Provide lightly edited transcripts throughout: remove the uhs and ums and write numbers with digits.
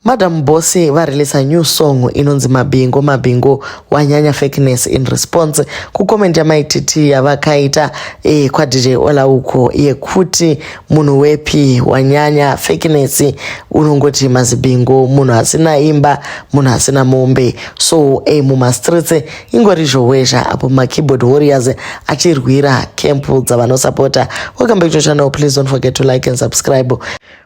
Madam Bossy release a new song inonzi Mabingo wanyanya fakeness in response kucomment ya maititi yavakaita kwa DJ Ola uko yekuti munhu wepi wanyanya fakeness unongoti mazibingo munhu asina imba munhu asina mombe so muma streets ingori zhowesha apo ma keyboard warriors achirwira camp dzavanosupporta. Welcome back to the channel. Please don't forget to like and subscribe.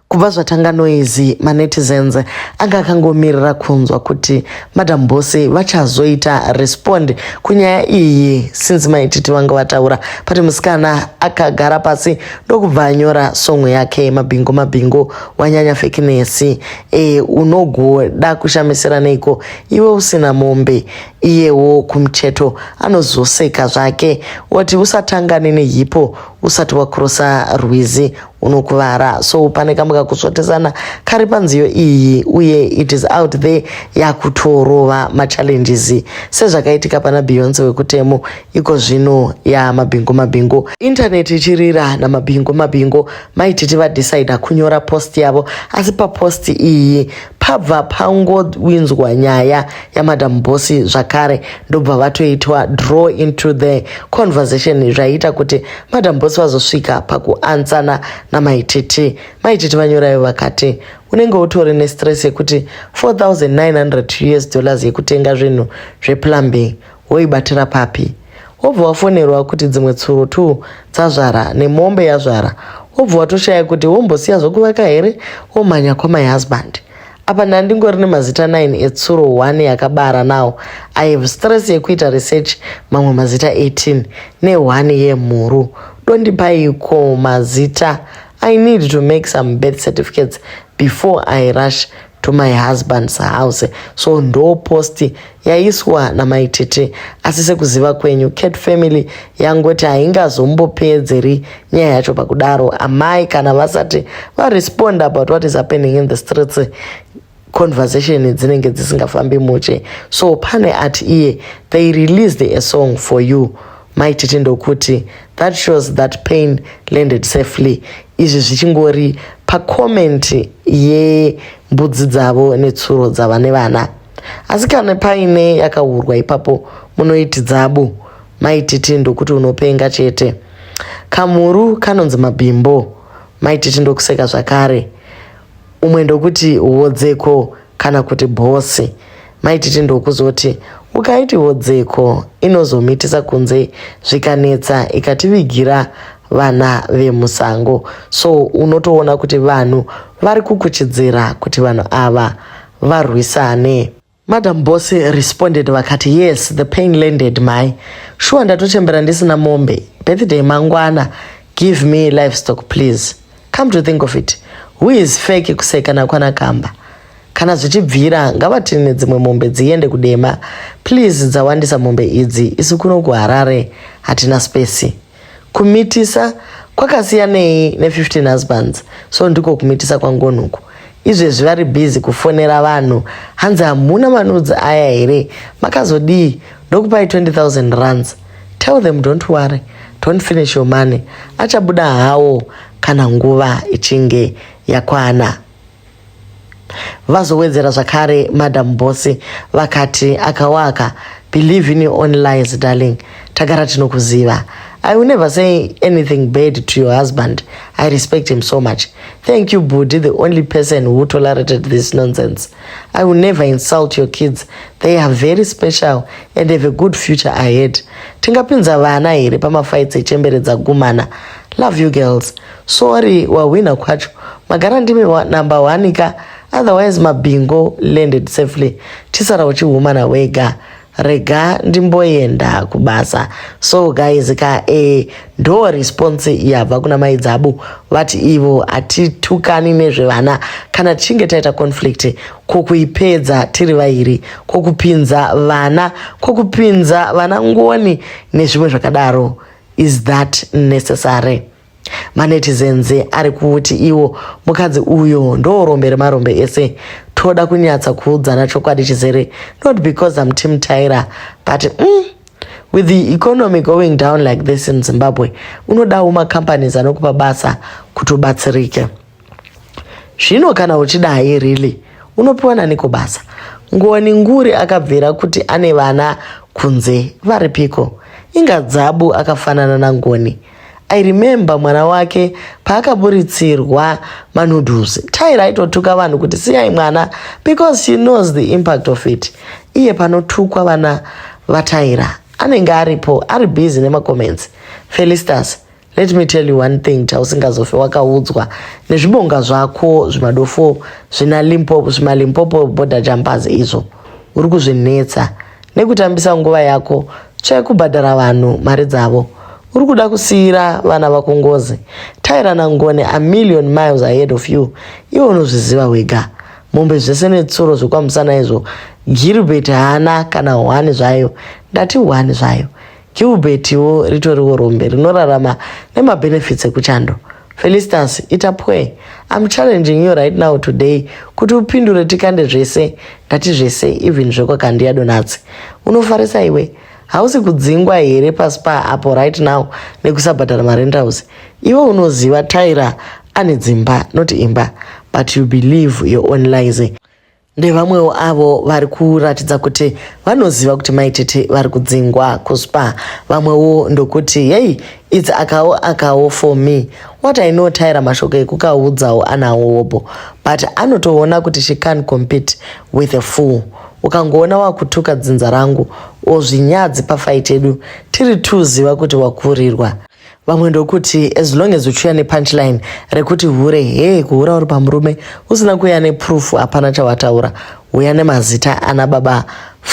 Kubva zvatanga noizi manetizens anga akangomirira kunzwa kuti Madam Bossy vachazoita respond kunyaya iyi since maititi vanga vataura pati musikana akagara pasi ndokubva anyora song yake Mabingo wanyanya fakeness unogoda kushamisira neiko iwe usina mombe iyewo kumcheto anozoseka zvake wati usatangane nehipo usati wakrosa rwizi unokuvara so pane kamuka kusotesana kari panziyo iyi uye it is out there yakutorova machallenges sezvakaitika pana Beyonce wekutemo iko zvino ya Mabingo internet ichirira naMabingo maititi vadecide kunyora post yavo asi papost iyi pabva pangowinzwa nyaya ya Madam Bossy zvakare ndobva vatoitwa draw into the conversation zvaita kuti Madam Bossy vazosvika pakuanzana namaititi vanyora vakati unenge utori nestress yekuti $4,900 yekutenga zvinhu zveplumbing woibatira papi wobva wafonerwa kuti dzimwe tsuro tu dzazvara nemombe yazvara wobva watoshaya kuti wombosiya zvokuvaka here womhanya kwamai husband. Apa ndandingori nemazita 9 etsuro 1 yakabara nawo I have stress yekuita research mamwe mazita 18 ne1 yemhuru dondipaiko mazita. I need to make some birth certificates before I rush to my husband's house. So ndo posti yaiswa namaititi asi sekuziva kwenyu Cat family yangoti haingazombopedzeri nyaya yacho pakudaro amai kana vasati varespond about what is happening in the streets conversation dzinenge dzisingafambi muche. So pane at iye they released a song for you maititi ndokuti that shows that pain landed safely. Izvi zvichingori pacomment yembudzi dzavo netsuro dzavane vana asi kana paine yakaurwa ipapo munoiti dzabo maititi ndokuti unopenga chete. Kamuru kanonzi Mabimbo maititi ndokuseka zvakare umwe ndokuti hodzeko kana kuti Bossy maititi ndokuzoti ukaiti hodzeko inozomitisa kunze zvikanetsa ikativigira vana vemusango. So unotoona kuti vanhu vari kukuchidzira kuti vanhu ava varwisane. Madam Bossy responded vakati yes the pain landed my sure ndatochembera ndisina mombe birthday mangwana give me livestock please. Come to think of it who is fake kuseka nakwana kamba kana zvichibvira ngavatine dzimwe mombe dziende kudema please dzawandisa mombe idzi isi kuno kuHarare hatina space. Kumitisa kwakasiyanei ne15 husbands so ndiko kumitisa kwangonuku izvezvi vari busy kufonera vanhu hanzi hamuna manudzi aya here makazodii ndokupai 20,000 rands. Tell them don't worry don't finish your money achabuda hawo kana nguva ichinge yakwana. Vazowedzera zvakare Madam Bossy vakati akawaka believe in your own lies darling tagara tinokuziva. I will never say anything bad to your husband. I respect him so much. Thank you, Budi, the only person who tolerated this nonsense. I will never insult your kids. They are very special and have a good future ahead. Tingapinza vana here pamafights echemberedza gumana. Love you girls. Sorry wawina kwacho. Magara ndimi number 1 ka. Otherwise Mabingo landed safely. Tisara uchihumana wega. Rega ndimboenda kubasa. So guys ndo response yabva kuna mai dzabo vati ivo atitukani nezvevana kana tichinge taita conflict kokuipedza tiri vairi kokupinza vana ngoni nezvimwe zvakadaro is that necessary. Manetizens ari kuti iwo mukadzi uyo ndo rombe remarombe ese toda kunyatsa kuudzana chokwadi chizere not because I'm Tim Tyra but with the economy going down like this in Zimbabwe unodawo macompanies anokupa basa kutobatsirike. Zvino kana uchidai really unopiwa naniko basa? Ngoni Nguri akabvira kuti ane vana kunze varipiko. Inga Dzabu akafanana na Ngoni. I remember mwana wake paakaburitsirwa manudhuzi. Taira aitotuka vanhu kuti siyai mwana because she knows the impact of it. Iye panotukwa vana vaTaira anenge aripo ari busy nemacomments. Felicitas, let me tell you one thing chausingazofe wakaudzwa nezvibonga zvako zvimadofo zvimalimpopo border jumpers izvo uri kuzvinetsa nekutambisa nguva yako chekubhadhara vanhu mari dzavo. Uri kuda kusiyira vana vako ngozi. Taira naNgoni a million miles ahead of you. Iwe unozviziva wega. Mombe zvese netsuro zvekwamusana izvo. Gilbert haana kana hwani zvayo. Ndati hwani zvayo. Gilbertwo ritoriwo rombe rinorarama nemabenefits ekuchando. Felicitas, itapwe. I'm challenging you right now today kuti upindure tikande zvese. Ndati zvese even zvekwakandiya donatsi. Unofarisa iwe. Hausi kudzingwa here paspa apo right now nekusabhadhara marent house. Iwe unoziva Taira ane dzimba not imba, but you believe your own lies. Ndevamwewo avo vari kuratidza kuti vanoziva kuti maitete vari kudzingwa kuspa. Vamwewo ndokuti hey, it's akawo for me. What I know Taira mashoko ekukaudzawo anawopo, but anotoona kuti she can't compete with a fool. Ukangoona wakutuka dzinza rangu ozvinyadzi pafight yedu tiri tuziva kuti wakurirwa. Vamwe ndokuti as long as uchiuya nepunchline rekuti hure kuhura uri pamurume usina kuuya neproof hapana chawataura. Uya nemazita ana baba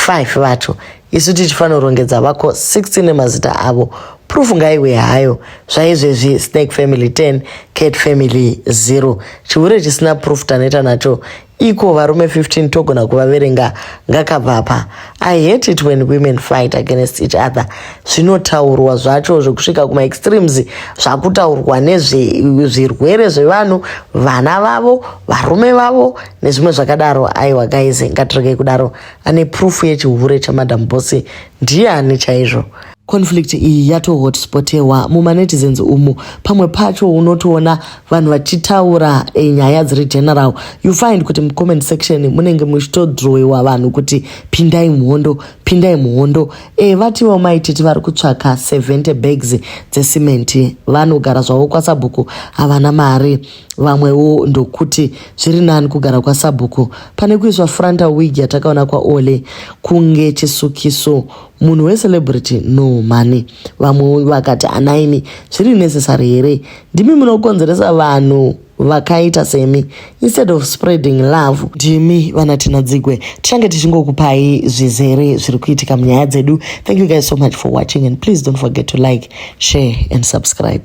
5 vacho. Isu tichifanira kurongedza vako 16 nemazita avo. Proof ngaiwe hayo. Zvaizvezvi Snake Family 10, Cat Family 0. Chihure chisina proof taneta nacho. Iko varume 15 togona kuvaverenga ngakabvapa. I hate it when women fight against each other. Zvinotaurwa zvacho zvekusvika kuma extremes zvakutaurwa nezvirwere zvevanhu, vana vavo, varume vavo nezvimwe zvakadaro. Aiwa guys, ngatirege kudaro. Ane proof yechihure chaMadam Boss ndiani chaizvo. Conflict iyi yato hotspotewa mumanetizens umu. Pamwe pacho unotoona vanhu vachitaura nyaya dziri general. You find kuti mcomment section munenge muchitodrowiwa vanhu kuti pindai muhondo. Vatiwo maititi vari kutsvaka 70 bags dzesimenti. Vanogara zvavo kwaSabhuku havana mari. Vamwewo ndokuti zviri nani kugara kwaSabhuku. Pane kuiswa frontal wig yatakaona kwaOle kunge chisukiso. Munhu wecelebrity no money. Vamwe vakati anaimi zviri necessary here. Ndimi munokonzeresa vanhu vakaita semi instead of spreading love. Ndimi vanatina Dzigwe. Tichange tichingokupai zvizere zviri kuitika munyaya dzedu. Thank you guys so much for watching and please don't forget to like, share and subscribe.